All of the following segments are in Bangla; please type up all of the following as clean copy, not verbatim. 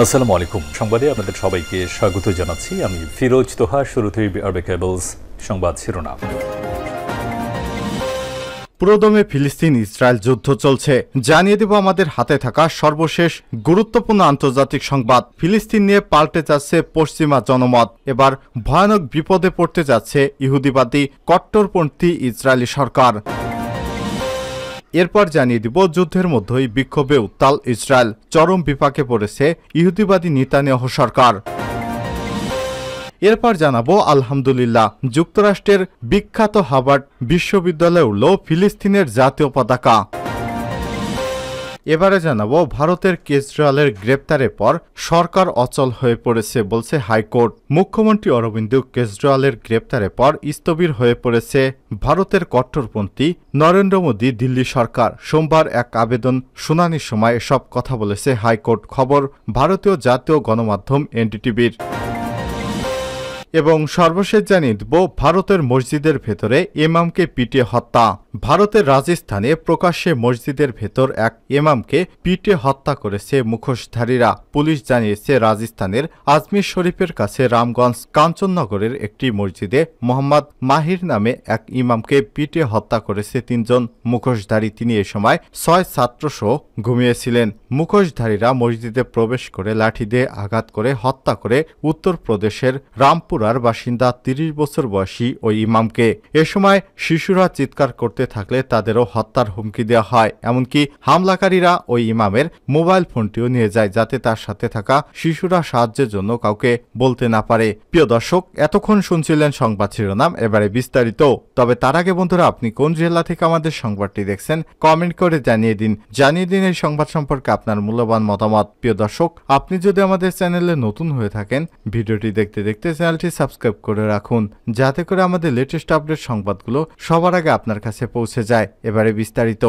আসসালামু আলাইকুম। সংবাদে আপনাদের সবাইকে স্বাগত জানাচ্ছি। আমি ফিরোজ তোহা। শুরুতেই আরবে কেবলস সংবাদ শিরোনাম। পুরোদমে ফিলিস্তিন ইসরায়েল যুদ্ধ চলছে, জানিয়ে দেব আমাদের হাতে থাকা সর্বশেষ গুরুত্বপূর্ণ আন্তর্জাতিক সংবাদ। ফিলিস্তিন নিয়ে পাল্টে যাচ্ছে পশ্চিমা জনমত। এবার ভয়ানক বিপদে পড়তে যাচ্ছে ইহুদিবাদী কট্টরপন্থী ইসরায়েলি সরকার। এরপর জানিয়ে দিব যুদ্ধের মধ্যেই বিক্ষোভে উত্তাল ইসরায়েল, চরম বিপাকে পড়েছে ইহুদিবাদী নেতানিয়াহু সরকার। এরপর জানাবো আলহামদুলিল্লাহ, যুক্তরাষ্ট্রের বিখ্যাত হার্ভার্ড বিশ্ববিদ্যালয়ে উঠল ফিলিস্তিনের জাতীয় পতাকা। এবারে জানাবো ভারতের কেজরিওয়ালের গ্রেপ্তারের পর সরকার অচল হয়ে পড়েছে বলছে হাইকোর্ট। মুখ্যমন্ত্রী অরবিন্দ কেজরিওয়ালের গ্রেপ্তারের পর স্থবির হয়ে পড়েছে ভারতের কট্টরপন্থী নরেন্দ্র মোদী দিল্লি সরকার। সোমবার এক আবেদন শুনানির সময় এসব কথা বলেছে হাইকোর্ট। খবর ভারতীয় জাতীয় গণমাধ্যম এনডিটিভির। এবং সর্বশেষ জানিয়ে দেব ভারতের মসজিদের ভেতরে ইমামকে পিটিয়ে হত্যা। ভারতের রাজস্থানে প্রকাশ্যে মসজিদের ভেতর এক ইমামকে পিটিয়ে হত্যা করেছে মুখোশধারীরা। পুলিশ জানিয়েছে রাজস্থানের আজমির শরীফের কাছে রামগঞ্জ কাঞ্চননগরের একটি মসজিদে মোহাম্মদ মাহির নামে এক ইমামকে পিটিয়ে হত্যা করেছে তিনজন মুখোশধারী। তিনি এ সময় 6 ছাত্রসহ ঘুমিয়েছিলেন। মুখোশধারীরা মসজিদে প্রবেশ করে লাঠি দিয়ে আঘাত করে হত্যা করে উত্তরপ্রদেশের রামপুর বাসিন্দা 30 বছর বয়সী ওই ইমামকে। এ সময় শিশুরা চিৎকার করতে থাকলে তাদেরও হত্যার হুমকি দেওয়া হয়। এমনকি হামলাকারীরা ওই ইমামের মোবাইল ফোনটিও নিয়ে যায়, যাতে তার সাথে থাকা শিশুরা সাহায্যের জন্য কাউকে বলতে না পারে। প্রিয় দর্শক, এতক্ষণ শুনছিলেন সংবাদ শিরোনাম, এবারে বিস্তারিত। তবে তার আগে বন্ধুরা, আপনি কোন জেলা থেকে আমাদের সংবাদটি দেখছেন কমেন্ট করে জানিয়ে দিন এই সংবাদ সম্পর্কে আপনার মূল্যবান মতামত। প্রিয় দর্শক, আপনি যদি আমাদের চ্যানেলে নতুন হয়ে থাকেন, ভিডিওটি দেখতে দেখতে চ্যানেলটি সাবস্ক্রাইব করে রাখুন, যাতে করে আমাদের লেটেস্ট আপডেট সংবাদগুলো সবার আগে আপনার কাছে পৌঁছে যায়। এবারে বিস্তারিত।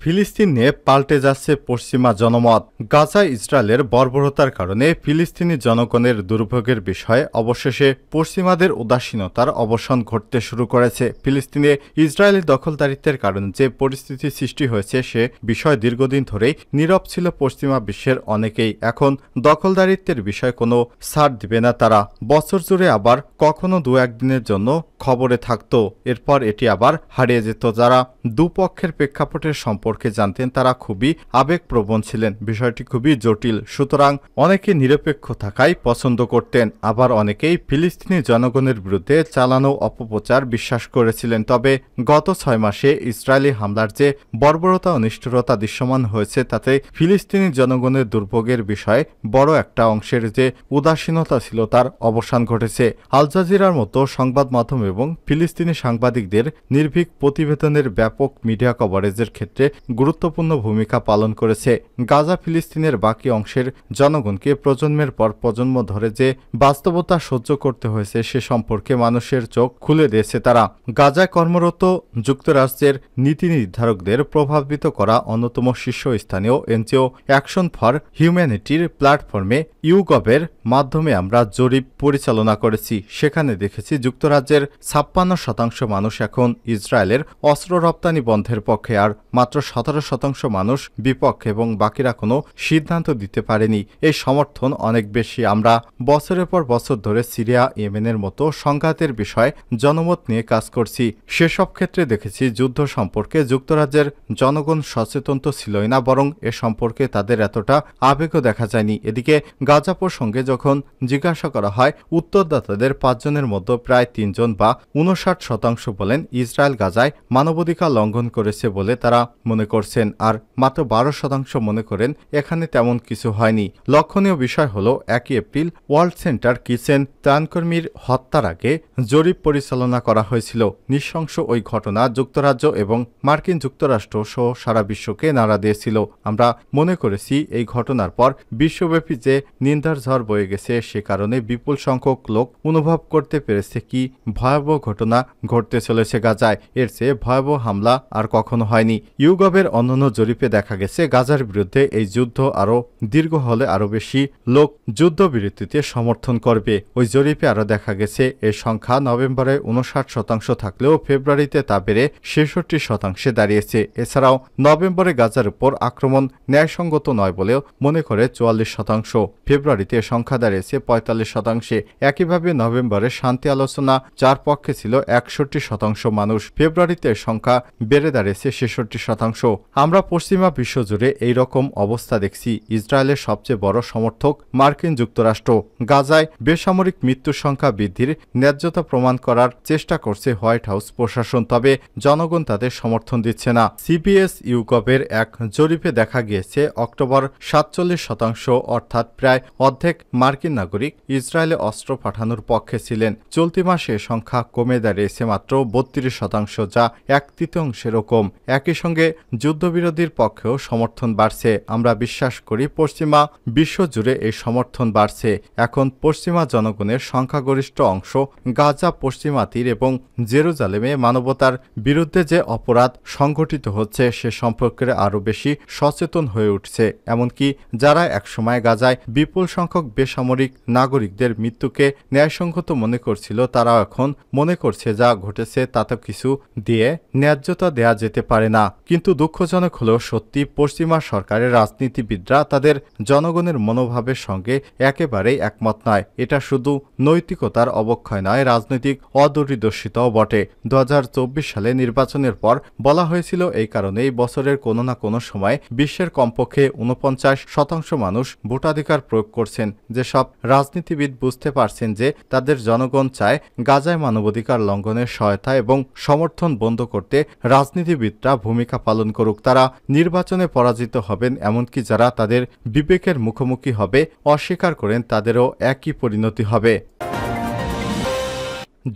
ফিলিস্তিন নিয়ে পাল্টে যাচ্ছে পশ্চিমা জনমত। গাজা ইসরায়েলের বর্বরতার কারণে ফিলিস্তিনি জনগণের দুর্ভোগের বিষয়ে অবশেষে পশ্চিমাদের উদাসীনতার অবসান ঘটতে শুরু করেছে। ফিলিস্তিনে ইসরায়েলি দখলদারিত্বের কারণে যে পরিস্থিতি সৃষ্টি হয়েছে সে বিষয় দীর্ঘদিন ধরেই নীরব ছিল পশ্চিমা বিশ্বের অনেকেই। এখন দখলদারিত্বের বিষয়ে কোনো ছাড় দিবে না তারা। বছর জুড়ে আবার কখনো 2-1 দিনের জন্য খবরে থাকতো, এরপর এটি আবার হারিয়ে যেত। যারা দুপক্ষের প্রেক্ষাপটের সম্পর্কে জানতেন তারা খুবই আবেগপ্রবণ ছিলেন। বিষয়টি খুবই জটিল, সুতরাং অনেকে নিরপেক্ষ থাকাই পছন্দ করতেন। আবার অনেকেই ফিলিস্তিনি জনগণের বিরুদ্ধে চালানো অপপ্রচার বিশ্বাস করেছিলেন। তবে গত 6 মাসে ইসরায়েলি হামলার যে বর্বরতা ও নিষ্ঠুরতা দৃশ্যমান হয়েছে, তাতে ফিলিস্তিনি জনগণের দুর্ভোগের বিষয়ে বড় একটা অংশের যে উদাসীনতা ছিল তার অবসান ঘটেছে। আল জাজিরার মতো সংবাদ মাধ্যম এবং ফিলিস্তিনি সাংবাদিকদের নির্ভীক প্রতিবেদনের ব্যাপক মিডিয়া কভারেজের ক্ষেত্রে গুরুত্বপূর্ণ ভূমিকা পালন করেছে। গাজা ফিলিস্তিনের বাকি অংশের জনগণকে প্রজন্মের পর প্রজন্ম ধরে যে বাস্তবতা সহ্য করতে হয়েছে সে সম্পর্কে মানুষের চোখ খুলে দিয়েছে তারা। গাজায় কর্মরত যুক্তরাষ্ট্রের নীতি নির্ধারকদের প্রভাবিত করা অন্যতম শীর্ষস্থানীয় এনজিও অ্যাকশন ফর হিউম্যানিটির প্ল্যাটফর্মে ইউগভের মাধ্যমে আমরা জরিপ পরিচালনা করেছি। সেখানে দেখেছি যুক্তরাজ্যের 56% মানুষ এখন ইসরায়েলের অস্ত্র রপ্তানি বন্ধের পক্ষে, আর মাত্র 17% মানুষ বিপক্ষে এবং বাকিরা কোনো সিদ্ধান্ত দিতে পারেনি। এই সমর্থন অনেক বেশি। আমরা বছরের পর বছর ধরে সিরিয়া, ইয়েমেনের মতো সংঘাতের বিষয়ে জনমত নিয়ে কাজ করছি। সেসব ক্ষেত্রে দেখেছি যুদ্ধ সম্পর্কে যুক্তরাজ্যের জনগণ সচেতন তো ছিলই না, বরং এ সম্পর্কে তাদের এতটা আবেগও দেখা যায়নি। এদিকে গাজা প্রসঙ্গে যখন জিজ্ঞাসা করা হয়, উত্তরদাতাদের 5 জনের মধ্যে প্রায় 3 জন বা 59% বলেন ইসরায়েল গাজায় মানবাধিকার লঙ্ঘন করেছে বলে তারা মনে করছেন, আর মাত্র 12% মনে করেন এখানে তেমন কিছু হয়নি। লক্ষণীয় বিষয় হলো 1 এপ্রিল ওয়ার্ল্ড সেন্টার কিচেন ত্রাণকর্মীর হত্যার আগে জরিপ পরিচালনা করা হয়েছিল। নৃশংস ওই ঘটনা যুক্তরাজ্য এবং মার্কিন যুক্তরাষ্ট্র সহ সারা বিশ্বকে নাড়া দিয়েছিল। আমরা মনে করেছি এই ঘটনার পর বিশ্বব্যাপী যে নিন্দার ঝড় বয়ে গেছে, সে কারণে বিপুল সংখ্যক লোক অনুভব করতে পেরেছে কি ভয়াবহ ঘটনা ঘটতে চলেছে গাজায়। এর চেয়ে ভয়াবহ হামলা আর কখনো হয়নি। ইউগভ ইউকবের অন্যান্য জরিপে দেখা গেছে গাজার বিরুদ্ধে এই যুদ্ধ আরও দীর্ঘ হলে আরও বেশি লোক যুদ্ধবিরতিতে সমর্থন করবে। ওই জরিপে আরও দেখা গেছে এই সংখ্যা নভেম্বরে 59% থাকলেও ফেব্রুয়ারিতে তা বেড়ে 66% দাঁড়িয়েছে। এছাড়াও নভেম্বরে গাজার উপর আক্রমণ ন্যায়সঙ্গত নয় বলেও মনে করে 44%। ফেব্রুয়ারিতে সংখ্যা দাঁড়িয়েছে 45%। একইভাবে নভেম্বরে শান্তি আলোচনা যার পক্ষে ছিল 61% মানুষ, ফেব্রুয়ারিতে সংখ্যা বেড়ে দাঁড়িয়েছে 66%। আমরা পশ্চিমা বিশ্বজুড়ে এই রকম অবস্থা দেখছি। ইসরায়েলের সবচেয়ে বড় সমর্থক মার্কিন যুক্তরাষ্ট্র। গাজায় বেসামরিক মৃত্যুর সংখ্যা বৃদ্ধির ন্যায্যতা প্রমাণ করার চেষ্টা করছে হোয়াইট হাউস প্রশাসন, তবে জনগণ তাদের সমর্থন দিচ্ছে না। সিবিএস ইউকবের এক জরিপে দেখা গিয়েছে অক্টোবর 47%, অর্থাৎ প্রায় অর্ধেক মার্কিন নাগরিক ইসরায়েলে অস্ত্র পাঠানোর পক্ষে ছিলেন। চলতি মাসে সংখ্যা কমে দাঁড়িয়েছে মাত্র 32%, যা 1/3 কম। একই সঙ্গে যুদ্ধবিরোধীর পক্ষেও সমর্থন বাড়ছে। আমরা বিশ্বাস করি পশ্চিমা বিশ্বজুড়ে এই সমর্থন বাড়ছে। এখন পশ্চিমা জনগণের সংখ্যাগরিষ্ঠ অংশ গাজা, পশ্চিমা তীর এবং জেরুজালেমে মানবতার বিরুদ্ধে যে অপরাধ সংঘটিত হচ্ছে সে সম্পর্কে আরও বেশি সচেতন হয়ে উঠছে। এমনকি যারা একসময় গাজায় বিপুল সংখ্যক বেসামরিক নাগরিকদের মৃত্যুকে ন্যায়সঙ্গত মনে করছিল, তারাও এখন মনে করছে যা ঘটেছে তাতে কিছু দিয়ে ন্যায্যতা দেয়া যেতে পারে না। কিন্তু দুঃখজনক হলেও সত্যি, পশ্চিমা সরকারের রাজনীতিবিদরা তাদের জনগণের মনোভাবের সঙ্গে একেবারেই একমত নয়। এটা শুধু নৈতিকতার অবক্ষয় নয়, রাজনৈতিক অদূরদর্শিতাও বটে। 2024 সালে নির্বাচনের পর বলা হয়েছিল এই কারণেই বছরের কোনো না কোনো সময় বিশ্বের কমপক্ষে 49% মানুষ ভোটাধিকার প্রয়োগ করছেন। যেসব রাজনীতিবিদ বুঝতে পারছেন যে তাদের জনগণ চায় গাজায় মানবাধিকার লঙ্ঘনের সহায়তা এবং সমর্থন বন্ধ করতে রাজনীতিবিদরা ভূমিকা পালন করুক, তারা নির্বাচনে পরাজিত হবেন। এমনকি যারা তাদের বিবেকের মুখোমুখি হবে, অস্বীকার করেন, তাদেরও একই পরিণতি হবে।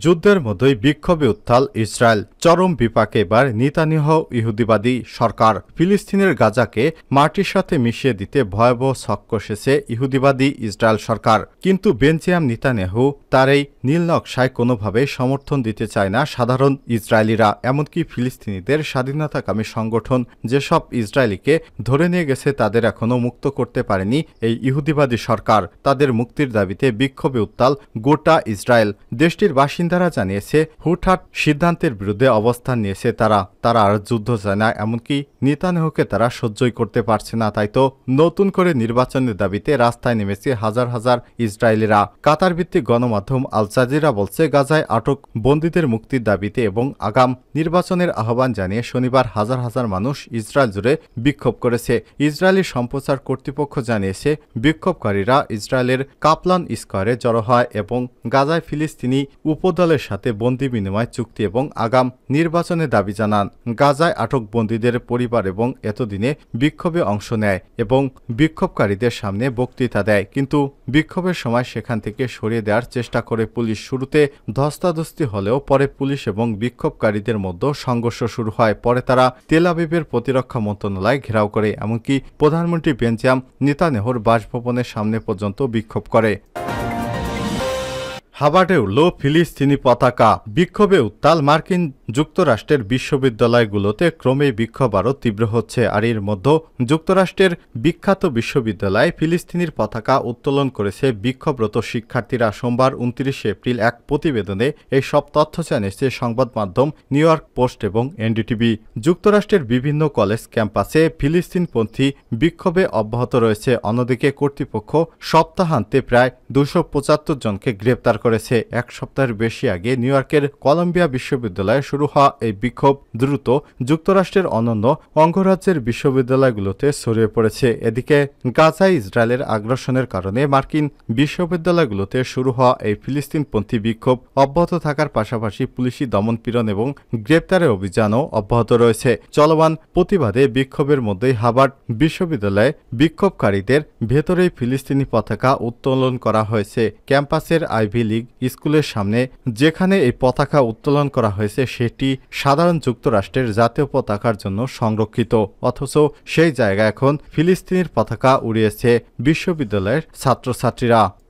যুদ্ধের মধ্যেই বিক্ষোভে উত্তাল ইসরায়েল। চরম বিপাকে এবার নেতানিয়াহু ইহুদিবাদী সরকার। ফিলিস্তিনের গাজাকে মাটির সাথে মিশিয়ে দিতে ভয়াবহ ছক কষেছে ইহুদিবাদী ইসরায়েল সরকার। কিন্তু বেঞ্জামিন নেতানিয়াহু তার এই নীল নকশায় কোনোভাবেই সমর্থন দিতে চায় না সাধারণ ইসরায়েলিরা। এমনকি ফিলিস্তিনিদের স্বাধীনতাকামী সংগঠন যেসব ইসরায়েলিকে ধরে নিয়ে গেছে তাদের এখনও মুক্ত করতে পারেনি এই ইহুদিবাদী সরকার। তাদের মুক্তির দাবিতে বিক্ষোভে উত্তাল গোটা ইসরায়েল। দেশটির বাসিন্দারা জানিয়েছে হুটহাট সিদ্ধান্তের বিরুদ্ধে অবস্থান নিয়েছে তারা আর যুদ্ধ চায় না, এমনকি নেতানিয়াহুকে তারা সহ্যই করতে পারছে না। তাই তো নতুন করে নির্বাচনের দাবিতে রাস্তায় নেমেছে হাজার হাজার ইসরায়েলিরা। কাতার ভিত্তিক গণমাধ্যম আল জাজিরা বলছে গাজায় আটক বন্দীদের মুক্তির দাবিতে এবং আগাম নির্বাচনের আহ্বান জানিয়ে শনিবার হাজার হাজার মানুষ ইসরায়েল জুড়ে বিক্ষোভ করেছে। ইসরায়েলি সম্প্রচার কর্তৃপক্ষ জানিয়েছে বিক্ষোভকারীরা ইসরায়েলের কাপলান স্কয়ারে জড়ো হয় এবং গাজায় ফিলিস্তিনি উপদলের সাথে বন্দী বিনিময় চুক্তি এবং আগাম নির্বাচনের দাবি জানান। গাজায় আটক বন্দীদের পরিবার এবং এতদিনে বিক্ষোভে অংশ নেয় এবং বিক্ষোভকারীদের সামনে বক্তৃতা দেয়, কিন্তু বিক্ষোভের সময় সেখান থেকে সরিয়ে দেওয়ার চেষ্টা করে পুলিশ। শুরুতে ধস্তাধস্তি হলেও পরে পুলিশ এবং বিক্ষোভকারীদের মধ্যে সংঘর্ষ শুরু হয়। পরে তারা তেল আবিবের প্রতিরক্ষা মন্ত্রণালয় ঘেরাও করে, এমনকি প্রধানমন্ত্রী বেঞ্জামিন নেতানিয়াহুর বাসভবনের সামনে পর্যন্ত বিক্ষোভ করে। হাবার্ডে উড়ল ফিলিস্তিনি পতাকা। বিক্ষোভে উত্তাল মার্কিন যুক্তরাষ্ট্রের বিশ্ববিদ্যালয়গুলোতে ক্রমেই বিক্ষোভ আরও তীব্র হচ্ছে। আর এর মধ্যে যুক্তরাষ্ট্রের বিখ্যাত বিশ্ববিদ্যালয়ে ফিলিস্তিনির পতাকা উত্তোলন করেছে বিক্ষোভরত শিক্ষার্থীরা। সোমবার 29 এপ্রিল এক প্রতিবেদনে এই সব তথ্য জানিয়েছে সংবাদ মাধ্যম নিউ ইয়র্ক পোস্ট এবং এনডিটিভি। যুক্তরাষ্ট্রের বিভিন্ন কলেজ ক্যাম্পাসে ফিলিস্তিনপন্থী বিক্ষোভে অব্যাহত রয়েছে। অন্যদিকে কর্তৃপক্ষ সপ্তাহান্তে প্রায় 275 জনকে গ্রেপ্তার করেছে। এক সপ্তাহের বেশি আগে নিউ ইয়র্কের কলম্বিয়া বিশ্ববিদ্যালয়ে শুরু হওয়া এই বিক্ষোভ দ্রুত যুক্তরাষ্ট্রের অন্যান্য অঙ্গরাজ্যের বিশ্ববিদ্যালয়গুলোতে ছড়িয়ে পড়েছে। এদিকে গাজায় ইসরায়েলের আগ্রাসনের কারণে মার্কিন বিশ্ববিদ্যালয়গুলোতে শুরু হওয়া এই ফিলিস্তিনপন্থী বিক্ষোভ অব্যাহত থাকার পাশাপাশি পুলিশি দমনপীড়ন এবং গ্রেপ্তারের অভিযানও অব্যাহত রয়েছে। চলমান প্রতিবাদে বিক্ষোভের মধ্যেই হাবার্ড বিশ্ববিদ্যালয়ে বিক্ষোভকারীদের ভেতরেই ফিলিস্তিনি পতাকা উত্তোলন করা হয়েছে। ক্যাম্পাসের আইভি লীগ স্কুলের সামনে যেখানে এই পতাকা উত্তোলন করা হয়েছে সেটি সাধারণ যুক্তরাষ্ট্রের জাতীয় পতাকার জন্য সংরক্ষিত, অথচ সেই জায়গায় এখন ফিলিস্তিনির পতাকা উড়িয়েছে বিশ্ববিদ্যালয়ের ছাত্রছাত্রীরা।